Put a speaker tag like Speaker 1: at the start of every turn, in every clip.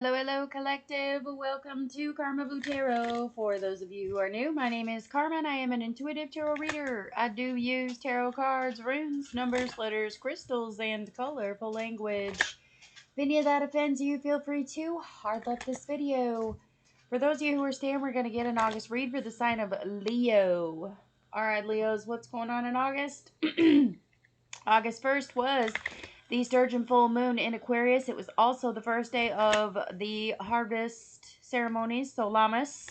Speaker 1: Hello, hello, collective. Welcome to Carmaboo Tarot. For those of you who are new, my name is Carmen. I am an intuitive tarot reader. I do use tarot cards, runes, numbers, letters, crystals, and colorful language. If any of that offends you, feel free to hard left this video. For those of you who are staying, we're going to get an August read for the sign of Leo. Alright, Leos, what's going on in August? August 1st was the sturgeon full moon in Aquarius. It was also the first day of the harvest ceremonies, so Lammas,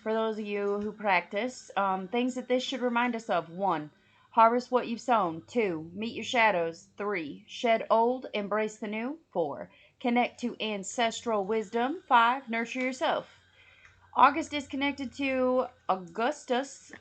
Speaker 1: for those of you who practice. Things that this should remind us of. 1. Harvest what you've sown. 2. Meet your shadows. 3. Shed old, embrace the new. 4. Connect to ancestral wisdom. 5. Nurture yourself. August is connected to Augustus.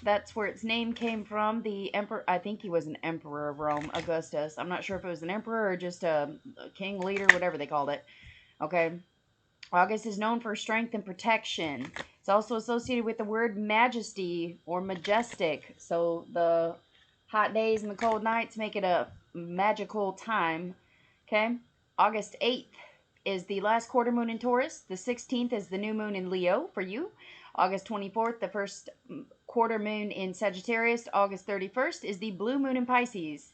Speaker 1: That's where its name came from. The emperor, I think he was an emperor of Rome, Augustus. I'm not sure if it was an emperor or just a king, leader, whatever they called it. Okay. August is known for strength and protection. It's also associated with the word majesty or majestic. So the hot days and the cold nights make it a magical time. Okay. August 8th is the last quarter moon in Taurus. The 16th is the new moon in Leo for you. August 24th, the first quarter moon in Sagittarius. August 31st is the blue moon in Pisces.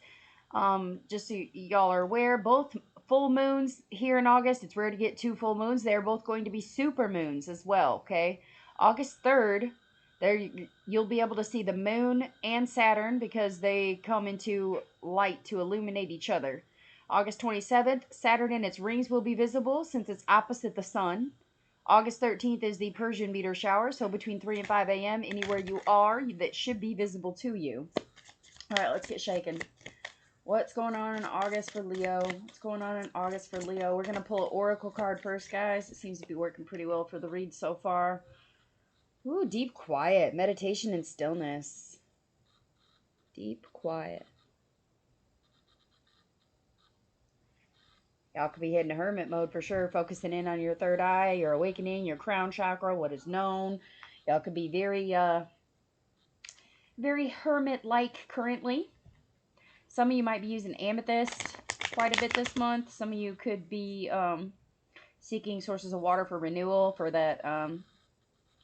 Speaker 1: Just so y'all are aware, both full moons here in August, it's rare to get 2 full moons. They're both going to be super moons as well, okay? August 3rd, there you'll be able to see the moon and Saturn because they come into light to illuminate each other. August 27th, Saturn and its rings will be visible since it's opposite the sun. August 13th is the Persian meteor shower, so between 3 and 5 a.m., anywhere you are, that should be visible to you. All right, let's get shaken. What's going on in August for Leo? What's going on in August for Leo? We're going to pull an oracle card first, guys. It seems to be working pretty well for the read so far. Ooh, deep quiet, meditation and stillness. Deep quiet. Y'all could be hitting hermit mode for sure, focusing in on your third eye, your awakening, your crown chakra, what is known. Y'all could be very hermit-like currently. Some of you might be using amethyst quite a bit this month. Some of you could be seeking sources of water for renewal for that,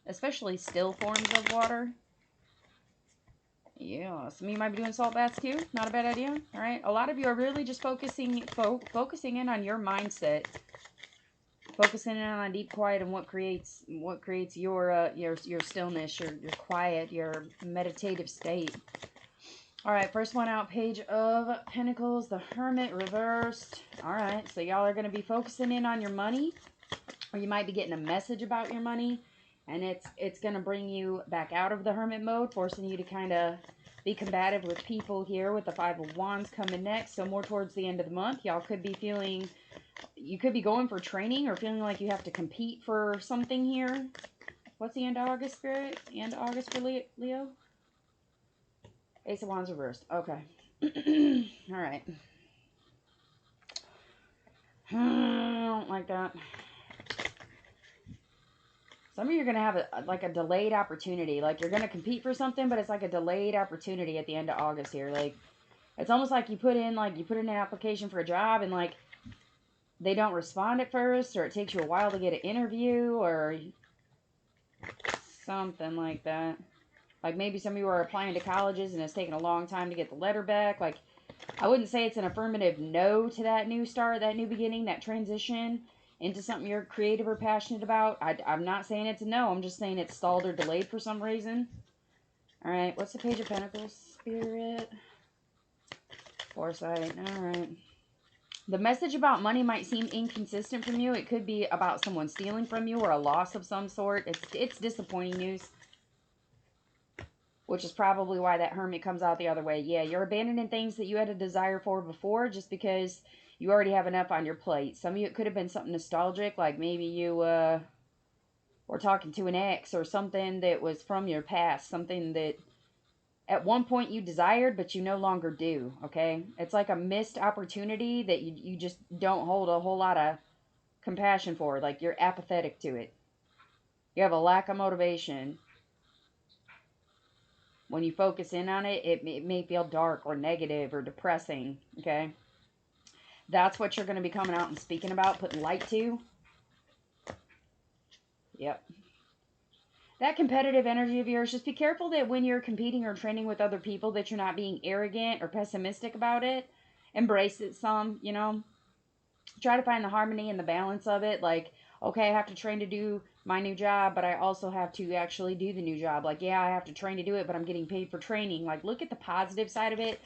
Speaker 1: especially still forms of water. Yeah, some of you might be doing salt baths too. Not a bad idea. All right, a lot of you are really just focusing in on your mindset, focusing in on deep quiet and what creates your stillness, your quiet, your meditative state. All right, first one out, Page of Pentacles, the Hermit reversed. All right, so y'all are going to be focusing in on your money, or you might be getting a message about your money. And it's going to bring you back out of the hermit mode, forcing you to kind of be combative with people here with the Five of Wands coming next. So more towards the end of the month, y'all could be feeling, you could be going for training or feeling like you have to compete for something here. What's the end of August, Spirit? The end of August for Leo? Ace of Wands reversed. Okay. All right. I don't like that. Some of you are going to have a delayed opportunity. Like, you're going to compete for something, but it's like a delayed opportunity at the end of August here. Like, it's almost like you put in an application for a job, and, like, they don't respond at first, or it takes you a while to get an interview, or something like that. Like, maybe some of you are applying to colleges, and it's taking a long time to get the letter back. Like, I wouldn't say it's an affirmative no to that new start, that new beginning, that transition into something you're creative or passionate about. I'm not saying it's a no. I'm just saying it's stalled or delayed for some reason. All right. What's the Page of Pentacles, Spirit? Foresight. All right. The message about money might seem inconsistent from you. It could be about someone stealing from you or a loss of some sort. It's disappointing news, which is probably why that Hermit comes out the other way. Yeah, you're abandoning things that you had a desire for before just because you already have enough on your plate. Some of you, it could have been something nostalgic, like maybe you were talking to an ex or something that was from your past, something that at one point you desired, but you no longer do, okay? It's like a missed opportunity that you just don't hold a whole lot of compassion for. Like, you're apathetic to it. You have a lack of motivation. When you focus in on it, it may feel dark or negative or depressing, okay? That's what you're going to be coming out and speaking about, putting light to. Yep. That competitive energy of yours, just be careful that when you're competing or training with other people that you're not being arrogant or pessimistic about it. Embrace it some, you know. Try to find the harmony and the balance of it. Like, okay, I have to train to do my new job, but I also have to actually do the new job. Like, yeah, I have to train to do it, but I'm getting paid for training. Like, look at the positive side of it.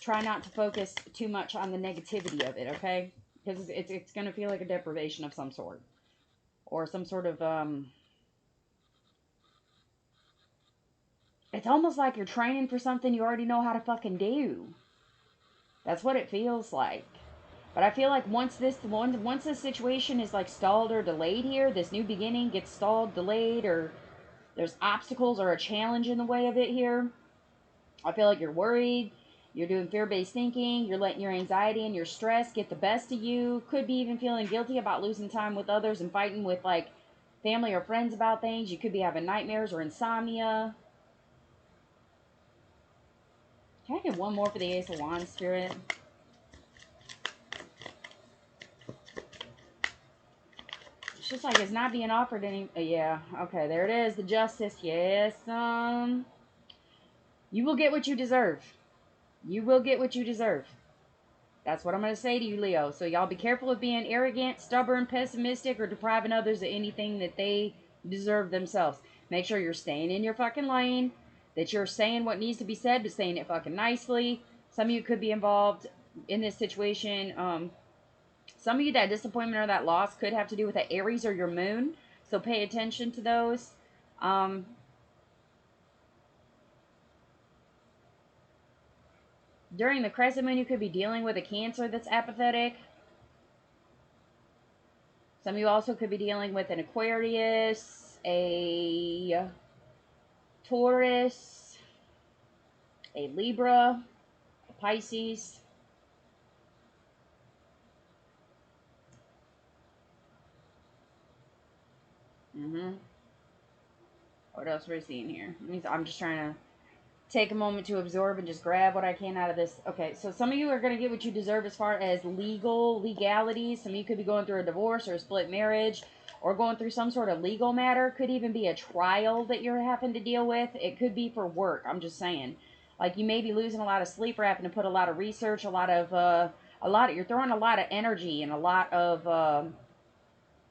Speaker 1: Try not to focus too much on the negativity of it, okay? Because it's going to feel like a deprivation of some sort. Or some sort of, it's almost like you're training for something you already know how to fucking do. That's what it feels like. But I feel like once this situation is like stalled or delayed here, this new beginning gets stalled, delayed, or there's obstacles or a challenge in the way of it here. I feel like you're worried. You're doing fear-based thinking. You're letting your anxiety and your stress get the best of you. Could be even feeling guilty about losing time with others and fighting with like family or friends about things. You could be having nightmares or insomnia. Can I get one more for the Ace of Wands, Spirit? It's just like it's not being offered any. Yeah, okay, there it is. The Justice. Yes, you will get what you deserve. You will get what you deserve. That's what I'm going to say to you, Leo. So y'all be careful of being arrogant, stubborn, pessimistic, or depriving others of anything that they deserve themselves. Make sure you're staying in your fucking lane, that you're saying what needs to be said, but saying it fucking nicely. Some of you could be involved in this situation. Some of you, that disappointment or that loss could have to do with the Aries or your moon. So pay attention to those. Um, During the crescent moon, you could be dealing with a Cancer that's apathetic. Some of you also could be dealing with an Aquarius, a Taurus, a Libra, a Pisces. Mm-hmm. What else are we seeing here? I'm just trying to take a moment to absorb and just grab what I can out of this. Okay, so some of you are going to get what you deserve as far as legalities. Some of you could be going through a divorce or a split marriage or going through some sort of legal matter. Could even be a trial that you're having to deal with. It could be for work. I'm just saying. Like, you may be losing a lot of sleep or having to put a lot of research, you're throwing a lot of energy and a lot of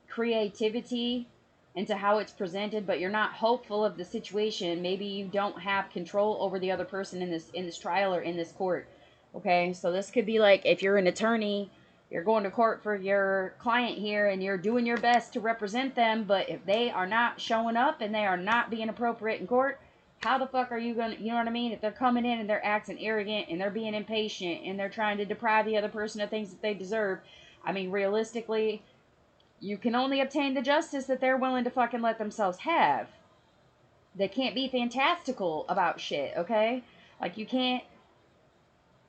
Speaker 1: creativity into how it's presented, but you're not hopeful of the situation. Maybe you don't have control over the other person in this trial or in this court. Okay, so this could be like, if you're an attorney, you're going to court for your client here and you're doing your best to represent them, but if they are not showing up and they are not being appropriate in court, how the fuck are you gonna, you know what I mean? If they're coming in and they're acting arrogant and they're being impatient and they're trying to deprive the other person of things that they deserve, I mean, realistically, you can only obtain the justice that they're willing to fucking let themselves have. They can't be fantastical about shit, okay? Like, you can't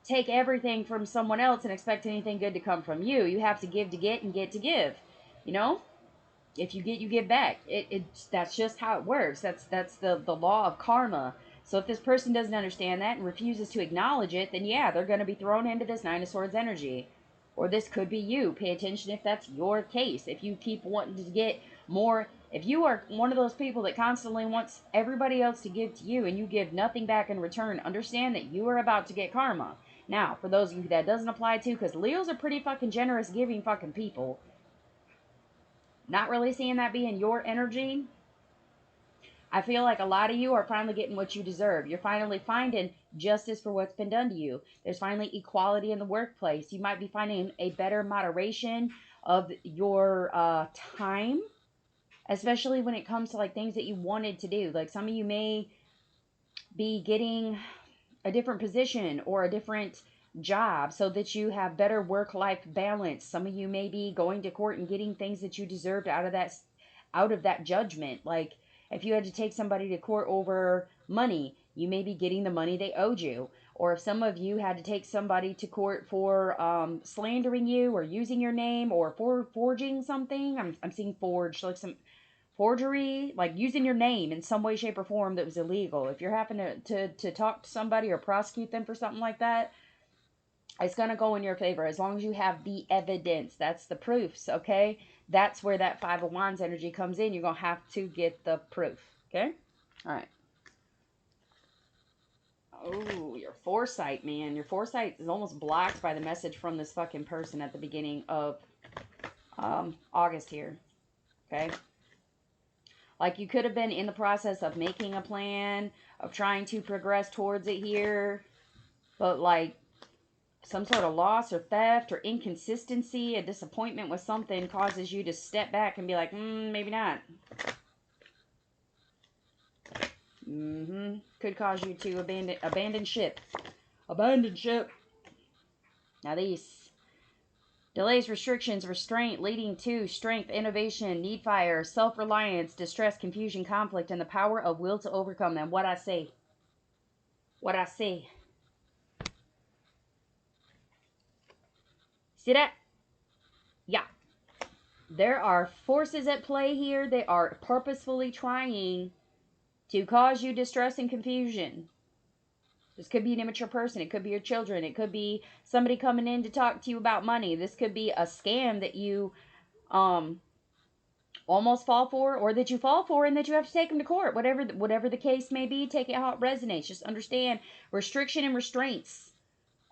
Speaker 1: take everything from someone else and expect anything good to come from you. You have to give to get and get to give. You know? If you get, you give back. That's just how it works. That's the law of karma. So if this person doesn't understand that and refuses to acknowledge it, then yeah, they're going to be thrown into this Nine of Swords energy. Or this could be you. Pay attention if that's your case. If you keep wanting to get more, if you are one of those people that constantly wants everybody else to give to you and you give nothing back in return, understand that you are about to get karma. Now, for those of you that doesn't apply to, because Leos are pretty fucking generous, giving fucking people. Not really seeing that being your energy. I feel like a lot of you are finally getting what you deserve. You're finally finding justice for what's been done to you. There's finally equality in the workplace. You might be finding a better moderation of your time, especially when it comes to like things that you wanted to do. Like, some of you may be getting a different position or a different job so that you have better work-life balance. Some of you may be going to court and getting things that you deserved out of that judgment. Like, if you had to take somebody to court over money, you may be getting the money they owed you. Or if some of you had to take somebody to court for slandering you or using your name or for forging something. I'm seeing forged, like some forgery, like using your name in some way, shape, or form that was illegal. If you're having to talk to somebody or prosecute them for something like that, it's going to go in your favor as long as you have the evidence. That's the proofs, okay? that's where that Five of Wands energy comes in. You're going to have to get the proof. Okay? All right. Oh, your foresight, man. Your foresight is almost blocked by the message from this fucking person at the beginning of August here. Okay? Like, you could have been in the process of making a plan, of trying to progress towards it here. But, like, some sort of loss or theft or inconsistency, a disappointment with something causes you to step back and be like, maybe not. Could cause you to abandon ship. Abandon ship. Now these delays, restrictions, restraint, leading to strength, innovation, need fire, self-reliance, distress, confusion, conflict, and the power of will to overcome them. What I say. What I say. See that? Yeah. There are forces at play here. They are purposefully trying to cause you distress and confusion. This could be an immature person. It could be your children. It could be somebody coming in to talk to you about money. This could be a scam that you almost fall for, or that you fall for and that you have to take them to court. Whatever the case may be, take it how it resonates. Just understand restriction and restraints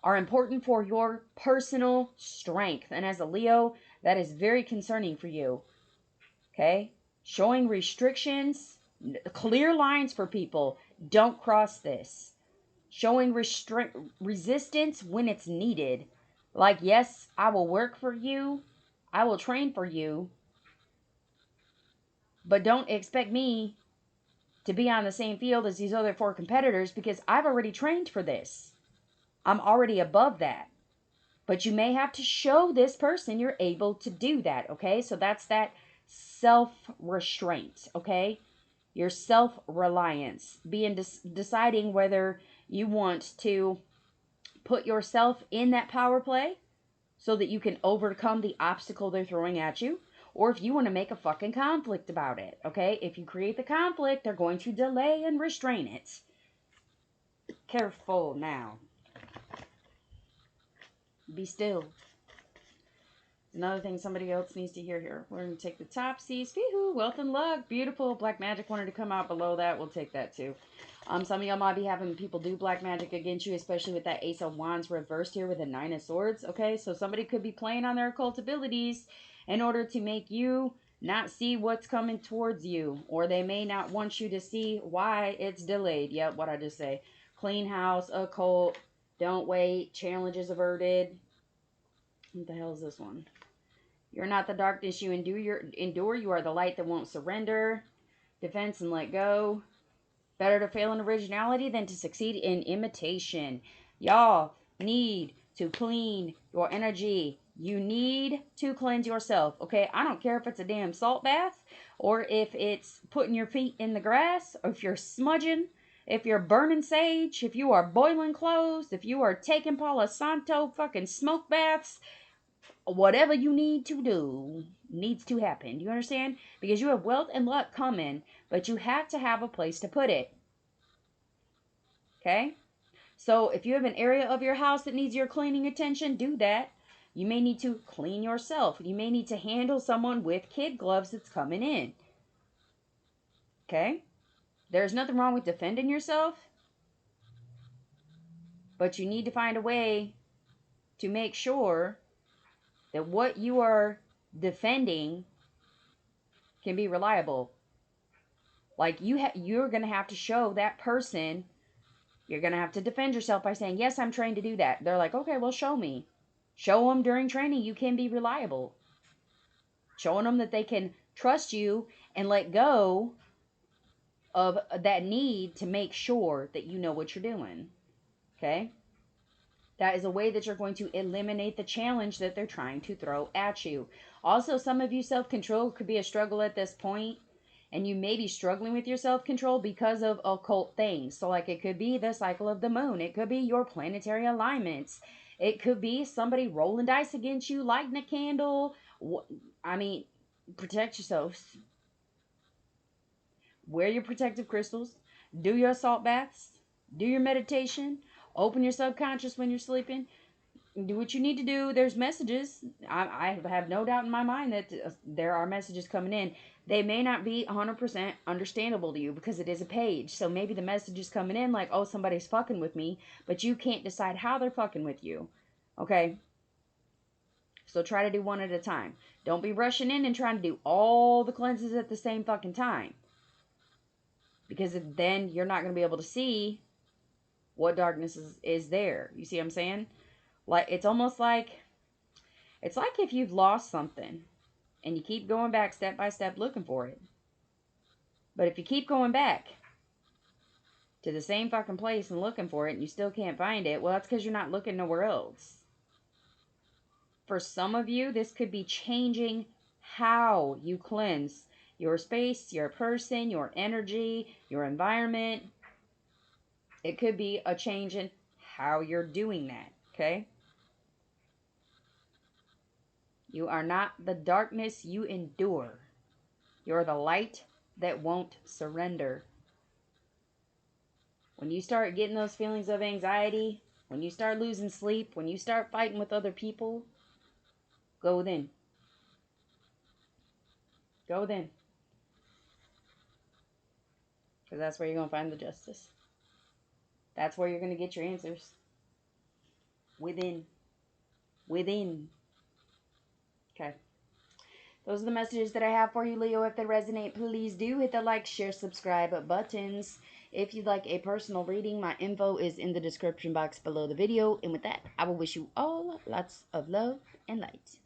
Speaker 1: are important for your personal strength. And as a Leo, that is very concerning for you. Okay? Showing restrictions, clear lines for people. Don't cross this. Showing resistance when it's needed. Like, yes, I will work for you. I will train for you. But don't expect me to be on the same field as these other 4 competitors because I've already trained for this. I'm already above that. But you may have to show this person you're able to do that, okay? So that's that self-restraint, okay? Your self-reliance. Deciding whether you want to put yourself in that power play so that you can overcome the obstacle they're throwing at you. Or if you want to make a fucking conflict about it, okay? If you create the conflict, they're going to delay and restrain it. Careful now. Be still. Another thing somebody else needs to hear here. We're going to take the top C's. Woohoo, wealth and luck. Beautiful. Black magic wanted to come out below that. We'll take that too. Some of y'all might be having people do black magic against you, especially with that Ace of Wands reversed here with a 9 of Swords. Okay, so somebody could be playing on their occult abilities in order to make you not see what's coming towards you. Or they may not want you to see why it's delayed. Yep, what I just say. Clean house, occult, don't wait, challenges averted. What the hell is this one? You're not the darkness you endure. You are the light that won't surrender. Defense and let go. Better to fail in originality than to succeed in imitation. Y'all need to clean your energy. You need to cleanse yourself, okay? I don't care if it's a damn salt bath or if it's putting your feet in the grass or if you're smudging, if you're burning sage, if you are boiling clothes, if you are taking Palo Santo fucking smoke baths. Whatever you need to do needs to happen. Do you understand? Because you have wealth and luck coming, but you have to have a place to put it. Okay? So if you have an area of your house that needs your cleaning attention, do that. You may need to clean yourself. You may need to handle someone with kid gloves that's coming in. Okay? There's nothing wrong with defending yourself, but you need to find a way to make sure that what you are defending can be reliable. Like, you're going to have to show that person, you're going to have to defend yourself by saying, yes, I'm trained to do that. They're like, okay, well, show me. Show them during training you can be reliable. Showing them that they can trust you and let go of that need to make sure that you know what you're doing. Okay? That is a way that you're going to eliminate the challenge that they're trying to throw at you. Also, some of you, self-control could be a struggle at this point. And you may be struggling with your self-control because of occult things. So, like, it could be the cycle of the moon. It could be your planetary alignments. It could be somebody rolling dice against you, lighting a candle. I mean, protect yourselves. Wear your protective crystals. Do your salt baths. Do your meditation. Open your subconscious when you're sleeping. Do what you need to do. There's messages. I have no doubt in my mind that there are messages coming in. They may not be 100% understandable to you because it is a page. So maybe the message is coming in like, oh, somebody's fucking with me, but you can't decide how they're fucking with you. Okay? So try to do one at a time. Don't be rushing in and trying to do all the cleanses at the same fucking time. Because then you're not going to be able to see what darkness is there. You see what I'm saying? Like, it's like if you've lost something and you keep going back step by step looking for it. But if you keep going back to the same fucking place and looking for it and you still can't find it, well, that's because you're not looking nowhere else. For some of you, this could be changing how you cleanse your space, your person, your energy, your environment. It could be a change in how you're doing that, okay? You are not the darkness you endure. You're the light that won't surrender. When you start getting those feelings of anxiety, when you start losing sleep, when you start fighting with other people, go within. Go within. Because that's where you're going to find the justice. That's where you're going to get your answers. Within. Within. Okay. Those are the messages that I have for you, Leo. If they resonate, please do hit the like, share, subscribe buttons. If you'd like a personal reading, my info is in the description box below the video. And with that, I will wish you all lots of love and light.